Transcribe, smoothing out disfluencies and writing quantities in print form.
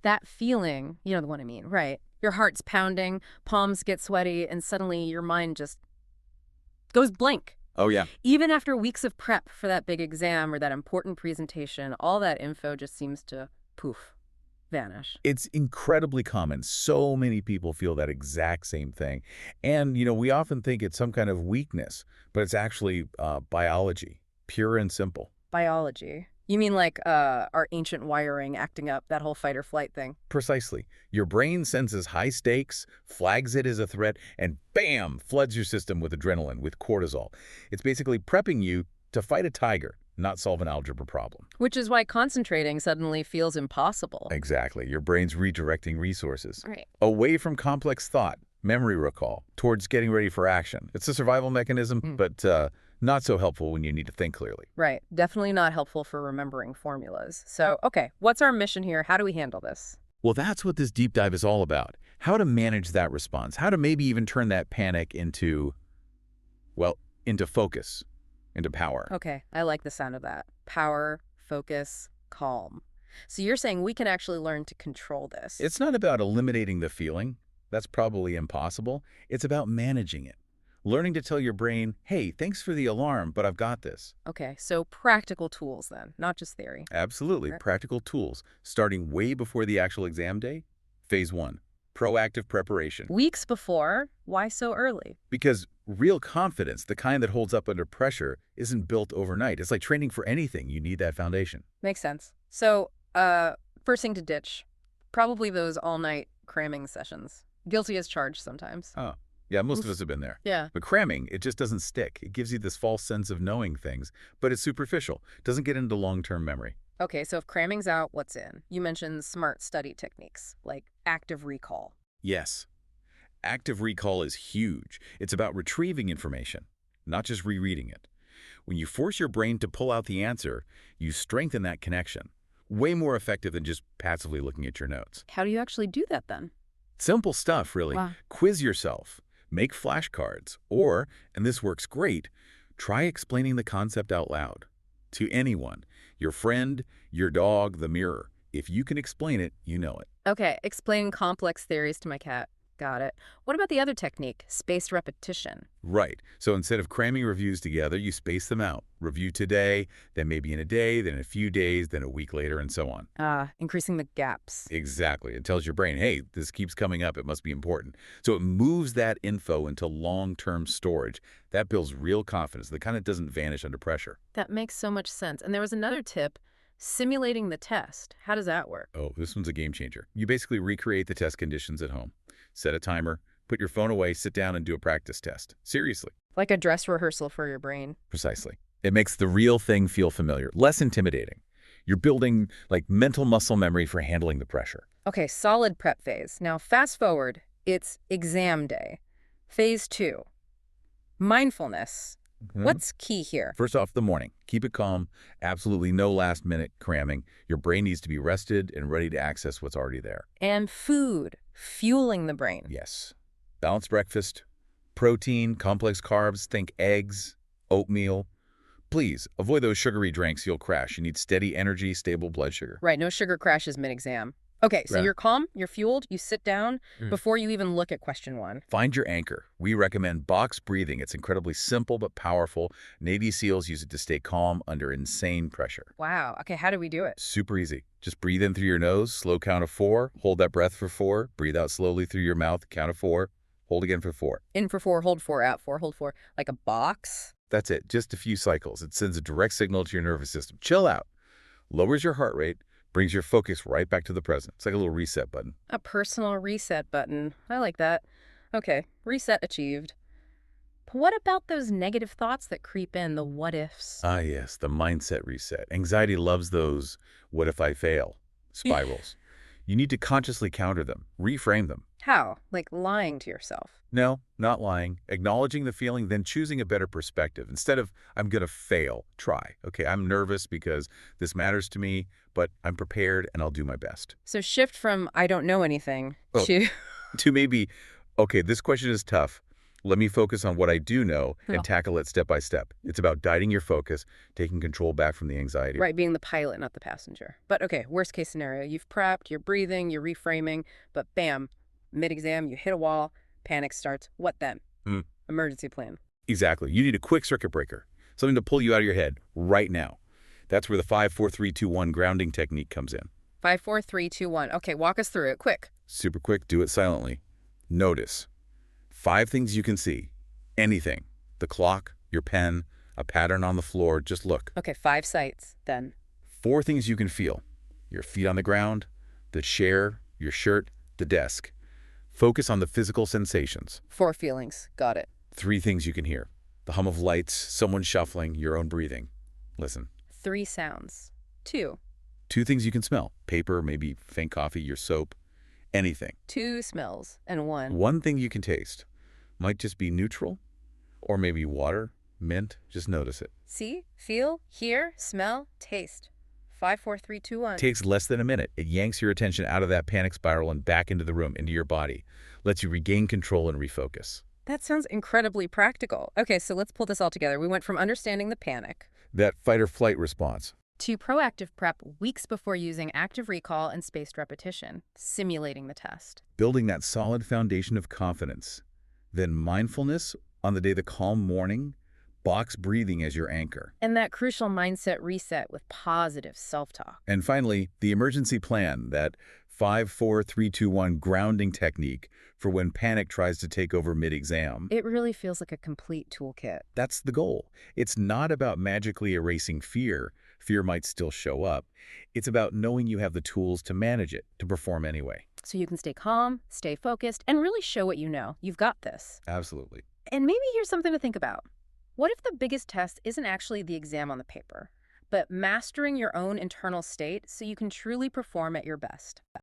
That feeling, you know the one I mean, right? Your heart's pounding, palms get sweaty, and suddenly your mind just goes blank. Oh, yeah. Even after weeks of prep for that big exam or that important presentation, all that info just seems to poof, vanish. It's incredibly common. So many people feel that exact same thing. And, we often think it's some kind of weakness, but it's actually biology, pure and simple. Biology. You mean like our ancient wiring acting up, that whole fight or flight thing? Precisely. Your brain senses high stakes, flags it as a threat, and bam, floods your system with adrenaline, with cortisol. It's basically prepping you to fight a tiger, not solve an algebra problem. Which is why concentrating suddenly feels impossible. Exactly. Your brain's redirecting resources Right. away from complex thought, memory recall, towards getting ready for action. It's a survival mechanism, but not so helpful when you need to think clearly. Right. Definitely not helpful for remembering formulas. So, okay, what's our mission here? How do we handle this? Well, that's what this deep dive is all about. How to manage that response. How to maybe even turn that panic into focus, into power. Okay, I like the sound of that. Power, focus, calm. So you're saying we can actually learn to control this. It's not about eliminating the feeling. That's probably impossible. It's about managing it. Learning to tell your brain, hey, thanks for the alarm, but I've got this. Okay, so practical tools then, not just theory. Absolutely. Right. Practical tools. Starting way before the actual exam day. Phase 1. Proactive preparation. Weeks before, why so early? Because real confidence, the kind that holds up under pressure, isn't built overnight. It's like training for anything. You need that foundation. Makes sense. So, first thing to ditch, probably those all-night cramming sessions. Guilty as charged sometimes. Oh, yeah, most of us have been there. Yeah. But cramming, it just doesn't stick. It gives you this false sense of knowing things, but it's superficial. Doesn't get into long-term memory. Okay, so if cramming's out, what's in? You mentioned smart study techniques, like active recall. Yes. Active recall is huge. It's about retrieving information, not just rereading it. When you force your brain to pull out the answer, you strengthen that connection. Way more effective than just passively looking at your notes. How do you actually do that then? Simple stuff, really. Wow. Quiz yourself. Make flashcards. Or, and this works great, try explaining the concept out loud. To anyone. Your friend, your dog, the mirror. If you can explain it, you know it. Okay, explain complex theories to my cat. Got it. What about the other technique, spaced repetition? Right. So instead of cramming reviews together, you space them out. Review today, then maybe in a day, then in a few days, then a week later, and so on. Increasing the gaps. Exactly. It tells your brain, hey, this keeps coming up. It must be important. So it moves that info into long-term storage. That builds real confidence. The kind that doesn't vanish under pressure. That makes so much sense. And there was another tip, simulating the test. How does that work? Oh, this one's a game changer. You basically recreate the test conditions at home. Set a timer, put your phone away, sit down and do a practice test. Seriously. Like a dress rehearsal for your brain. Precisely. It makes the real thing feel familiar, less intimidating. You're building like mental muscle memory for handling the pressure. Okay, solid prep phase. Now fast forward, it's exam day. Phase 2, mindfulness. What's key here? First off, the morning. Keep it calm. Absolutely no last-minute cramming. Your brain needs to be rested and ready to access what's already there. And food, fueling the brain. Yes. Balanced breakfast, protein, complex carbs, think eggs, oatmeal. Please, avoid those sugary drinks. You'll crash. You need steady energy, stable blood sugar. Right, no sugar crashes mid-exam. Okay, so Right. you're calm, you're fueled, you sit down before you even look at question 1. Find your anchor. We recommend box breathing. It's incredibly simple but powerful. Navy SEALs use it to stay calm under insane pressure. Wow, okay, how do we do it? Super easy. Just breathe in through your nose, slow count of 4, hold that breath for 4, breathe out slowly through your mouth, count of 4, hold again for 4. In for 4, hold 4, out 4, hold 4, like a box? That's it, just a few cycles. It sends a direct signal to your nervous system. Chill out. Lowers your heart rate, brings your focus right back to the present. It's like a little reset button. A personal reset button. I like that. Okay, reset achieved. But what about those negative thoughts that creep in, the what ifs? Ah, yes, the mindset reset. Anxiety loves those what if I fail spirals. You need to consciously counter them, reframe them. How? Like lying to yourself. No, not lying. Acknowledging the feeling, then choosing a better perspective. Instead of, I'm going to fail, try. Okay, I'm nervous because this matters to me, but I'm prepared and I'll do my best. So shift from I don't know anything Oh. to To maybe, okay, this question is tough. Let me focus on what I do know Yeah. and tackle it step by step. It's about guiding your focus, taking control back from the anxiety. Right, being the pilot, not the passenger. But okay, worst case scenario. You've prepped, you're breathing, you're reframing, but bam, mid-exam, you hit a wall, panic starts. What then? Hmm. Emergency plan. Exactly. You need a quick circuit breaker, something to pull you out of your head right now. That's where the 5-4-3-2-1 grounding technique comes in. 5, 4, 3, 2, 1. Okay, walk us through it, quick. Super quick, do it silently. Notice 5 things you can see. Anything. The clock, your pen, a pattern on the floor, just look. Okay, 5 sights, then. 4 things you can feel. Your feet on the ground, the chair, your shirt, the desk. Focus on the physical sensations. 4 feelings, got it. 3 things you can hear. The hum of lights, someone shuffling, your own breathing. Listen. 3 sounds. 2. 2 things you can smell. Paper, maybe faint coffee, your soap, anything. 2 smells, and 1. 1 thing you can taste. Might just be neutral, or maybe water, mint, just notice it. See, feel, hear, smell, taste. 5, 4, 3, 2, 1. Takes less than a minute. It yanks your attention out of that panic spiral and back into the room, into your body. Lets you regain control and refocus. That sounds incredibly practical. Okay, so let's pull this all together. We went from understanding the panic That fight or flight response. to proactive prep weeks before using active recall and spaced repetition, simulating the test. Building that solid foundation of confidence. Then mindfulness on the day, the calm morning, box breathing as your anchor. And that crucial mindset reset with positive self-talk. And finally, the emergency plan, that 5-4-3-2-1 grounding technique for when panic tries to take over mid-exam. It really feels like a complete toolkit. That's the goal. It's not about magically erasing fear. Fear might still show up. It's about knowing you have the tools to manage it, to perform anyway. So you can stay calm, stay focused, and really show what you know. You've got this. Absolutely. And maybe here's something to think about. What if the biggest test isn't actually the exam on the paper, but mastering your own internal state so you can truly perform at your best?